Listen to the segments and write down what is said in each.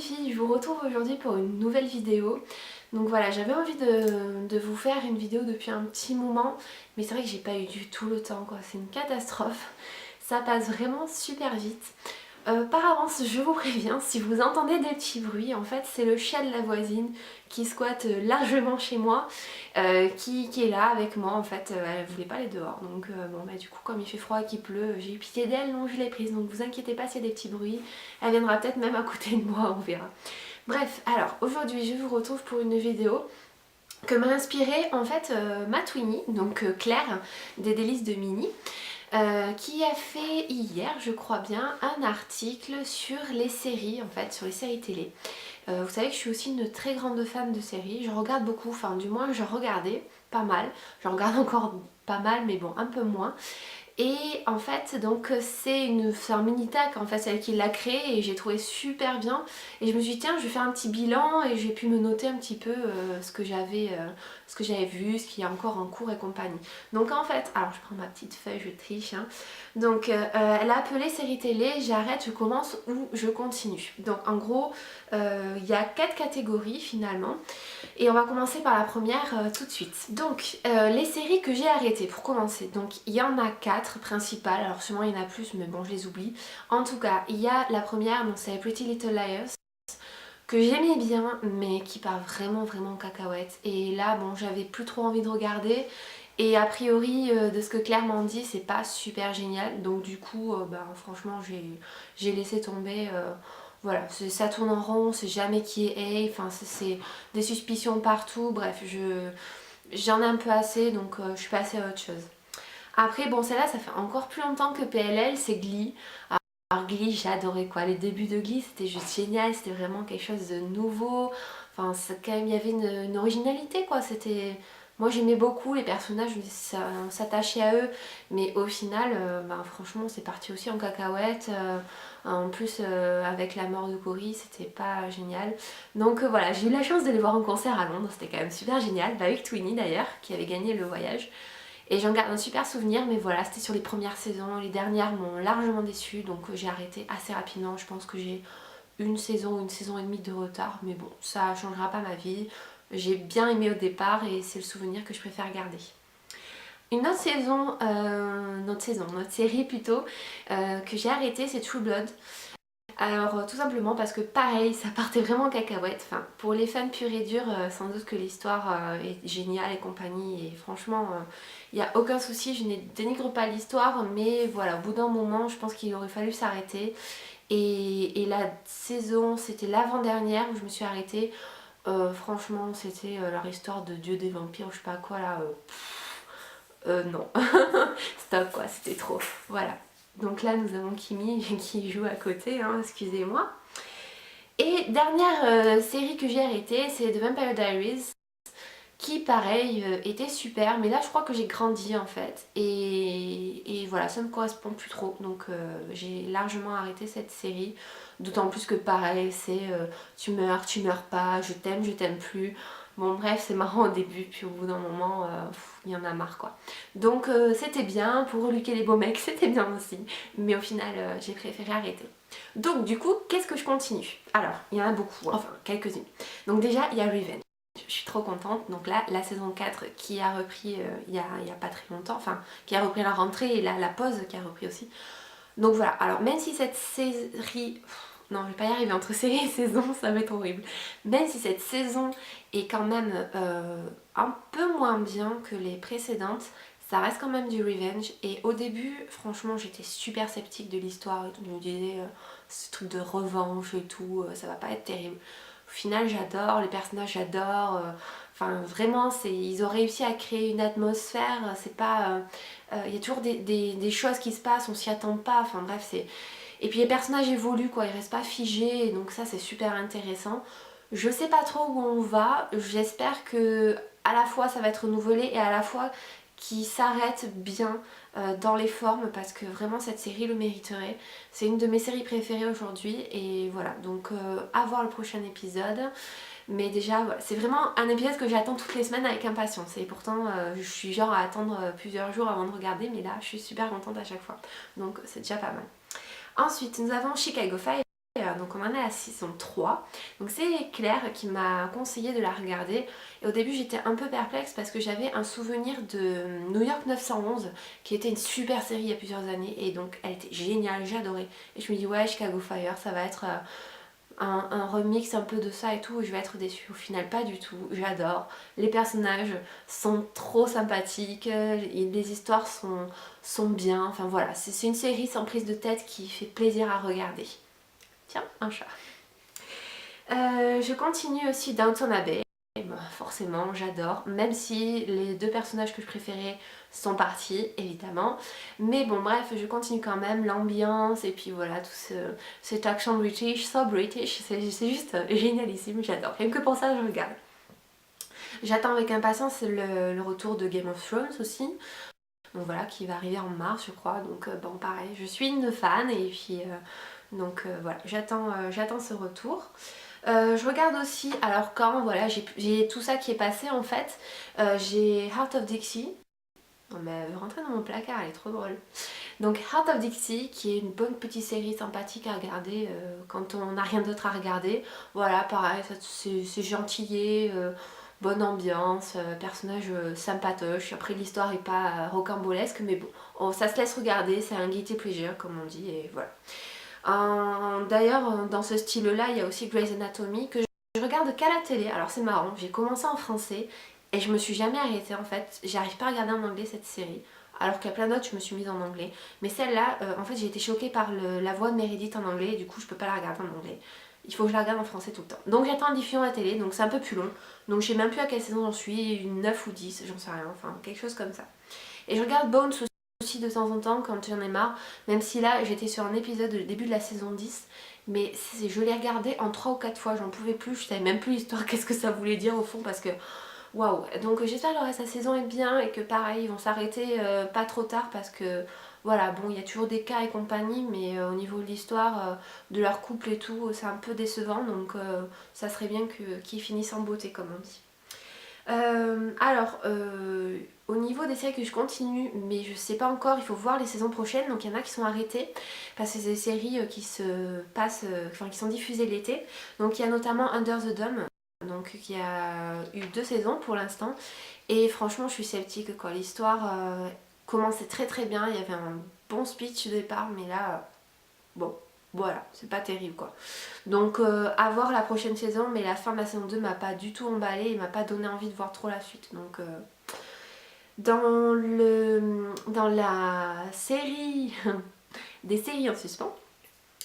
filles, je vous retrouve aujourd'hui pour une nouvelle vidéo. Donc voilà, j'avais envie de vous faire une vidéo depuis un petit moment, mais c'est vrai que j'ai pas eu du tout le temps quoi, c'est une catastrophe. Ça passe vraiment super vite. Par avance, je vous préviens, si vous entendez des petits bruits, en fait c'est le chien de la voisine qui squatte largement chez moi, qui est là avec moi en fait, elle voulait pas aller dehors. Donc bon bah du coup comme il fait froid et qu'il pleut, j'ai eu pitié d'elle, donc je l'ai prise. Donc vous inquiétez pas s'il y a des petits bruits, elle viendra peut-être même à côté de moi, on verra. Bref, alors aujourd'hui je vous retrouve pour une vidéo que m'a inspirée en fait ma Twinnie, donc Claire des délices de Mini. Qui a fait hier, je crois bien, un article sur les séries, en fait, sur les séries télé. Vous savez que je suis aussi une très grande fan de séries, je regarde beaucoup, enfin du moins je regardais pas mal, je regarde encore pas mal mais bon un peu moins. Et en fait donc c'est un mini tac en fait, c'est elle qui l'a créé et j'ai trouvé super bien. Et je me suis dit tiens je vais faire un petit bilan et j'ai pu me noter un petit peu ce que j'avais vu, ce qui est encore en cours et compagnie. Donc en fait, alors je prends ma petite feuille, je triche hein. Donc elle a appelé série télé, j'arrête, je commence ou je continue. Donc en gros il y a 4 catégories finalement. Et on va commencer par la première tout de suite. Donc les séries que j'ai arrêtées pour commencer, donc il y en a 4 principales, alors sûrement il y en a plus mais bon je les oublie. En tout cas il y a la première, donc c'est Pretty Little Liars, que j'aimais bien mais qui part vraiment en cacahuète. Et là bon j'avais plus trop envie de regarder. Et a priori de ce que Claire m'en dit c'est pas super génial. Donc du coup bah, franchement j'ai laissé tomber. Voilà, ça tourne en rond, c'est jamais qui est A, enfin c'est des suspicions partout, bref, j'en ai un peu assez donc je suis passée à autre chose. Après bon celle-là ça fait encore plus longtemps que PLL, c'est Glee. Alors Glee j'adorais quoi, les débuts de Glee c'était juste génial, c'était vraiment quelque chose de nouveau, enfin quand même il y avait une originalité quoi, c'était... Moi j'aimais beaucoup les personnages, on s'attachait à eux, mais au final ben, franchement c'est parti aussi en cacahuète, en plus avec la mort de Cory c'était pas génial. Donc voilà, j'ai eu la chance de les voir en concert à Londres, c'était quand même super génial, bah, avec Twinnie d'ailleurs qui avait gagné le voyage. Et j'en garde un super souvenir, mais voilà, c'était sur les premières saisons. Les dernières m'ont largement déçue, donc j'ai arrêté assez rapidement. Je pense que j'ai une saison et demie de retard, mais bon, ça changera pas ma vie. J'ai bien aimé au départ et c'est le souvenir que je préfère garder. Une autre saison, notre série plutôt, que j'ai arrêtée, c'est True Blood. Alors tout simplement parce que pareil, ça partait vraiment en cacahuète. Enfin, pour les fans purs et durs, sans doute que l'histoire est géniale et compagnie. Et franchement, il n'y a aucun souci, je ne dénigre pas l'histoire. Mais voilà, au bout d'un moment, je pense qu'il aurait fallu s'arrêter. Et la saison, c'était l'avant-dernière où je me suis arrêtée. Franchement, c'était leur histoire de dieu des vampires, je sais pas quoi là. Non, stop quoi, c'était trop. Voilà. Donc là, nous avons Kimi qui joue à côté, hein, excusez-moi. Et dernière série que j'ai arrêtée, c'est The Vampire Diaries, qui pareil était super, mais là je crois que j'ai grandi en fait. Et voilà, ça me correspond plus trop, donc j'ai largement arrêté cette série. D'autant plus que pareil, c'est tu meurs pas, je t'aime plus. Bon bref, c'est marrant au début, puis au bout d'un moment, il y en a marre quoi. Donc c'était bien, pour reluquer les beaux mecs, c'était bien aussi. Mais au final, j'ai préféré arrêter. Donc du coup, qu'est-ce que je continue? Alors, il y en a beaucoup, hein, enfin quelques-unes. Donc déjà, il y a Revenge. Je suis trop contente. Donc là, la saison 4 qui a repris il y a pas très longtemps, enfin qui a repris la rentrée et la pause qui a repris aussi. Donc voilà, alors même si cette série... Non, je vais pas y arriver entre série et saison, ça va être horrible. Même si cette saison est quand même un peu moins bien que les précédentes, ça reste quand même du revenge. Et au début, franchement, j'étais super sceptique de l'histoire. Je me disais, ce truc de revanche et tout, ça va pas être terrible. Au final, j'adore, les personnages j'adore. Enfin, vraiment, ils ont réussi à créer une atmosphère. C'est pas... il y a toujours des choses qui se passent, on s'y attend pas. Enfin bref, c'est... Et puis les personnages évoluent, quoi. Ils restent pas figés. Donc ça, c'est super intéressant. Je sais pas trop où on va. J'espère que à la fois ça va être renouvelé et à la fois qui s'arrête bien dans les formes parce que vraiment cette série le mériterait. C'est une de mes séries préférées aujourd'hui et voilà, donc à voir le prochain épisode. Mais déjà voilà, c'est vraiment un épisode que j'attends toutes les semaines avec impatience et pourtant je suis genre à attendre plusieurs jours avant de regarder, mais là je suis super contente à chaque fois, donc c'est déjà pas mal. Ensuite nous avons Chicago Fire. Donc on en est à la saison 3. Donc c'est Claire qui m'a conseillé de la regarder. Et au début j'étais un peu perplexe parce que j'avais un souvenir de New York 911 qui était une super série il y a plusieurs années. Et donc elle était géniale, j'adorais. Et je me dis ouais, Chicago Fire, ça va être un remix un peu de ça et tout. Et je vais être déçue. Au final pas du tout, j'adore. Les personnages sont trop sympathiques, les histoires sont bien. Enfin voilà, c'est une série sans prise de tête qui fait plaisir à regarder. Tiens, un chat. Je continue aussi Downton Abbey. Et ben, forcément, j'adore. Même si les deux personnages que je préférais sont partis, évidemment. Mais bon, bref, je continue quand même. L'ambiance et puis voilà, tout cet accent british, so british, c'est juste génialissime, j'adore. Rien que pour ça, je regarde. J'attends avec impatience le retour de Game of Thrones aussi. Donc voilà, qui va arriver en mars, je crois. Donc bon, pareil, je suis une fan et puis... voilà, j'attends ce retour. Je regarde aussi, alors quand voilà, j'ai tout ça qui est passé en fait, j'ai Heart of Dixie. Non mais elle veut rentrer dans mon placard, elle est trop drôle. Donc Heart of Dixie qui est une bonne petite série sympathique à regarder quand on n'a rien d'autre à regarder. Voilà, pareil, c'est gentillet, bonne ambiance, personnage sympatoche. Après l'histoire est pas rocambolesque mais bon, ça se laisse regarder, c'est un guilty pleasure comme on dit et voilà. D'ailleurs dans ce style là il y a aussi Grey's Anatomy que je regarde qu'à la télé. Alors c'est marrant, j'ai commencé en français et je me suis jamais arrêtée en fait. J'arrive pas à regarder en anglais cette série alors qu'il y a plein d'autres je me suis mise en anglais. Mais celle-là en fait j'ai été choquée par la voix de Meredith en anglais et du coup je peux pas la regarder en anglais. Il faut que je la regarde en français tout le temps. Donc j'attends un diffusion à la télé, donc c'est un peu plus long. Donc je sais même plus à quelle saison j'en suis, une 9 ou 10, j'en sais rien, enfin quelque chose comme ça. Et je regarde Bones aussi de temps en temps quand j'en ai marre, même si là j'étais sur un épisode du début de la saison 10, mais je l'ai regardé en 3 ou 4 fois, j'en pouvais plus, je savais même plus l'histoire, qu'est-ce que ça voulait dire au fond parce que waouh. Donc j'espère que le reste de la saison est bien et que pareil ils vont s'arrêter pas trop tard parce que voilà, bon il y a toujours des cas et compagnie mais au niveau de l'histoire de leur couple et tout c'est un peu décevant donc ça serait bien qu'ils finissent en beauté comme on dit. Au niveau des séries que je continue, mais je sais pas encore, il faut voir les saisons prochaines, donc il y en a qui sont arrêtées parce que c'est des séries qui se passent, enfin qui sont diffusées l'été. Donc il y a notamment Under the Dome, donc qui a eu 2 saisons pour l'instant, et franchement je suis sceptique quoi. L'histoire commençait très très bien, il y avait un bon speech au départ, mais là, bon. Voilà, c'est pas terrible quoi. Donc à voir la prochaine saison, mais la fin de la saison 2 m'a pas du tout emballée et m'a pas donné envie de voir trop la suite. Donc dans la série des séries en suspens,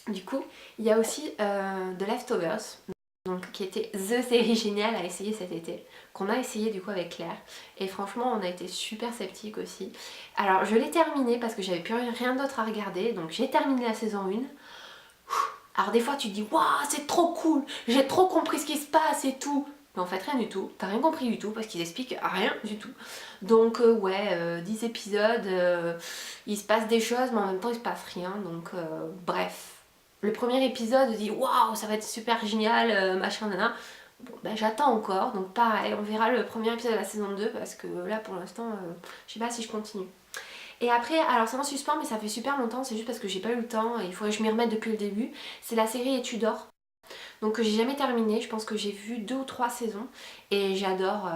du coup, il y a aussi The Leftovers, donc, qui était the série géniale à essayer cet été, qu'on a essayé du coup avec Claire. Et franchement, on a été super sceptiques aussi. Alors je l'ai terminée parce que j'avais plus rien d'autre à regarder, donc j'ai terminé la saison 1. Alors des fois tu te dis waouh c'est trop cool, j'ai trop compris ce qui se passe et tout. Mais en fait rien du tout, t'as rien compris du tout parce qu'ils expliquent rien du tout. Donc 10 épisodes, il se passe des choses mais en même temps il se passe rien. Donc bref. Le premier épisode dit waouh ça va être super génial, machin nana. Bon ben j'attends encore, donc pareil, on verra le premier épisode de la saison 2 parce que là pour l'instant je sais pas si je continue. Et après, alors c'est en suspens mais ça fait super longtemps, c'est juste parce que j'ai pas eu le temps et il faudrait que je m'y remette depuis le début. C'est la série Et Tudor. Donc j'ai jamais terminé, je pense que j'ai vu 2 ou 3 saisons et j'adore,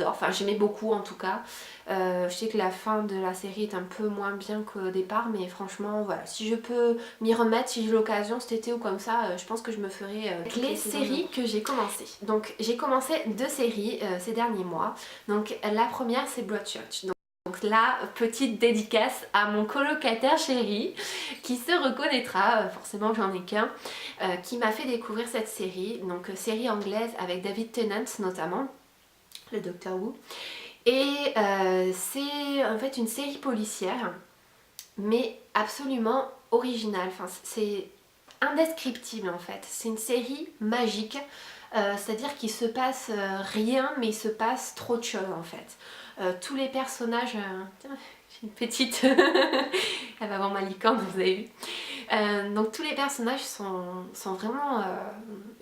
enfin j'aimais beaucoup en tout cas. Je sais que la fin de la série est un peu moins bien qu'au départ mais franchement voilà, si je peux m'y remettre, si j'ai l'occasion cet été ou comme ça, je pense que je me ferai les séries que j'ai commencé. Donc j'ai commencé 2 séries ces derniers mois. Donc la première c'est Broadchurch. Donc là, petite dédicace à mon colocataire chéri qui se reconnaîtra, forcément j'en ai qu'un, qui m'a fait découvrir cette série, donc série anglaise avec David Tennant notamment, le Docteur Who. Et c'est en fait une série policière, mais absolument originale, enfin, c'est indescriptible en fait, c'est une série magique. C'est-à-dire qu'il se passe rien mais il se passe trop de choses en fait. Tous les personnages... Tiens, j'ai une petite... Elle va voir ma licorne, vous avez vu. Donc tous les personnages sont vraiment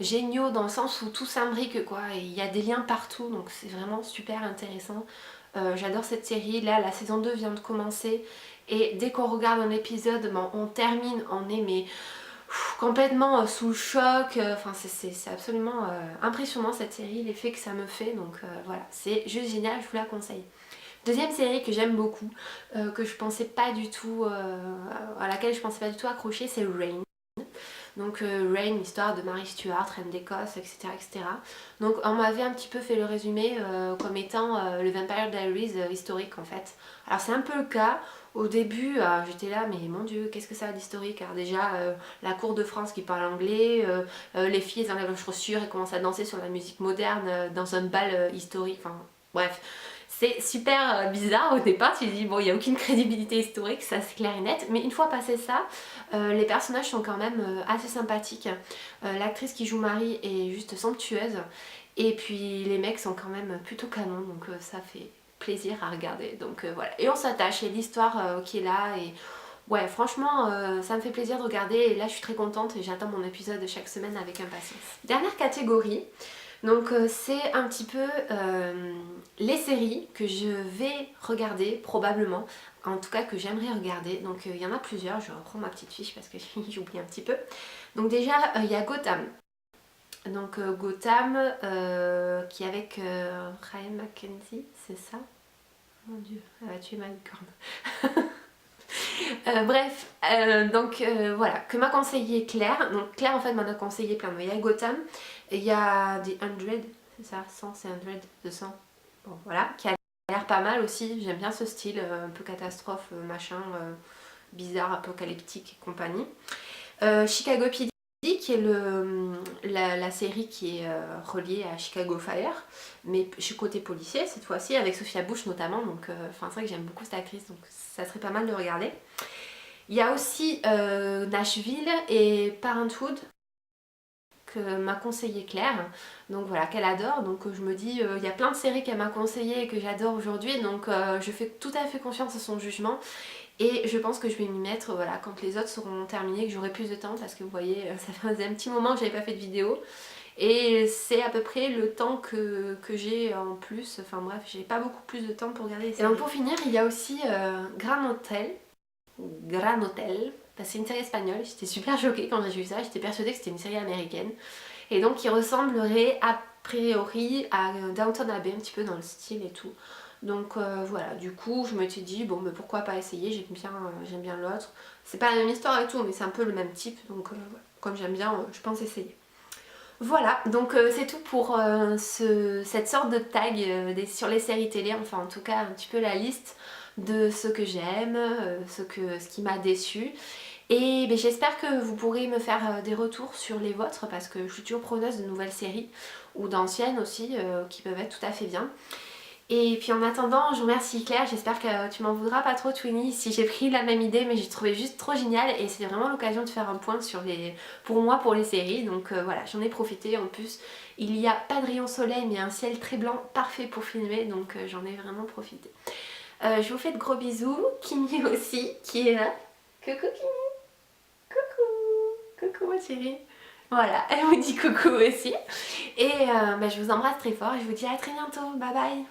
géniaux dans le sens où tout s'imbrique quoi. Et il y a des liens partout donc c'est vraiment super intéressant. J'adore cette série. Là la saison 2 vient de commencer et dès qu'on regarde un épisode, on termine, on est mais... complètement sous le choc, enfin c'est absolument impressionnant cette série, l'effet que ça me fait, donc voilà, c'est juste génial, je vous la conseille. Deuxième série que j'aime beaucoup, que je pensais pas du tout, à laquelle je pensais pas du tout accrocher, c'est Reign. Donc Reign, l'histoire de Mary Stuart, reine d'Écosse, etc., etc. Donc on m'avait un petit peu fait le résumé comme étant le Vampire Diaries historique en fait. Alors c'est un peu le cas. Au début j'étais là mais mon dieu qu'est-ce que ça a d'historique. Alors déjà la cour de France qui parle anglais, les filles elles enlèvent leurs chaussures et commencent à danser sur la musique moderne dans un bal historique, enfin bref. C'est super bizarre au départ, tu te dis bon il n'y a aucune crédibilité historique, ça c'est clair et net, mais une fois passé ça, les personnages sont quand même assez sympathiques. L'actrice qui joue Marie est juste somptueuse, et puis les mecs sont quand même plutôt canons, donc ça fait plaisir à regarder, donc voilà. Et on s'attache, et l'histoire qui est là, et ouais franchement ça me fait plaisir de regarder, et là je suis très contente et j'attends mon épisode chaque semaine avec impatience. Dernière catégorie. Donc c'est un petit peu les séries que je vais regarder probablement, en tout cas que j'aimerais regarder. Donc il y en a plusieurs, je reprends ma petite fiche parce que j'oublie un petit peu. Donc déjà il y a Gotham. Donc Gotham qui est avec Ryan McKenzie, c'est ça? Mon dieu, elle va tuer ma licorne. Bref, donc voilà, que m'a conseillé Claire. Donc Claire en fait m'en a conseillé plein. Il y a Gotham, et il y a des 100, c'est ça, 100, c'est 100, 200. Bon voilà, qui a l'air pas mal aussi. J'aime bien ce style, un peu catastrophe, machin, bizarre, apocalyptique et compagnie. Chicago PD, qui est la série qui est reliée à Chicago Fire, mais je suis côté policier cette fois-ci, avec Sophia Bush notamment, donc c'est vrai que j'aime beaucoup cette actrice, donc ça serait pas mal de regarder. Il y a aussi Nashville et Parenthood que m'a conseillé Claire, donc voilà, qu'elle adore, donc je me dis, il y a plein de séries qu'elle m'a conseillées et que j'adore aujourd'hui, donc je fais tout à fait confiance à son jugement, et je pense que je vais m'y mettre voilà, quand les autres seront terminés, que j'aurai plus de temps, parce que vous voyez, ça faisait un petit moment que j'avais pas fait de vidéo, et c'est à peu près le temps que j'ai en plus, enfin bref, j'ai pas beaucoup plus de temps pour regarder les séries. Et donc pour finir, il y a aussi Gran Hotel, c'est une série espagnole, j'étais super choquée quand j'ai vu ça, j'étais persuadée que c'était une série américaine, et donc qui ressemblerait a priori à Downton Abbey, un petit peu dans le style et tout. Donc voilà, du coup je me suis dit bon mais pourquoi pas essayer, j'aime bien l'autre. C'est pas la même histoire et tout mais c'est un peu le même type, donc voilà. Comme j'aime bien, je pense essayer. Voilà, donc c'est tout pour cette sorte de tag sur les séries télé, enfin en tout cas un petit peu la liste de ce que j'aime, ce qui m'a déçu. Et ben, j'espère que vous pourrez me faire des retours sur les vôtres, parce que je suis toujours preneuse de nouvelles séries, ou d'anciennes aussi, qui peuvent être tout à fait bien. Et puis en attendant, je vous remercie Claire, j'espère que tu m'en voudras pas trop Twinny si j'ai pris la même idée, mais j'ai trouvé juste trop génial, et c'est vraiment l'occasion de faire un point sur pour les séries, donc voilà, j'en ai profité. En plus il n'y a pas de rayon soleil mais un ciel très blanc parfait pour filmer, donc j'en ai vraiment profité. Je vous fais de gros bisous, Kimi aussi qui est là. Coucou Kimi, coucou ma chérie. Voilà, elle vous dit coucou aussi. Et je vous embrasse très fort et je vous dis à très bientôt, bye bye.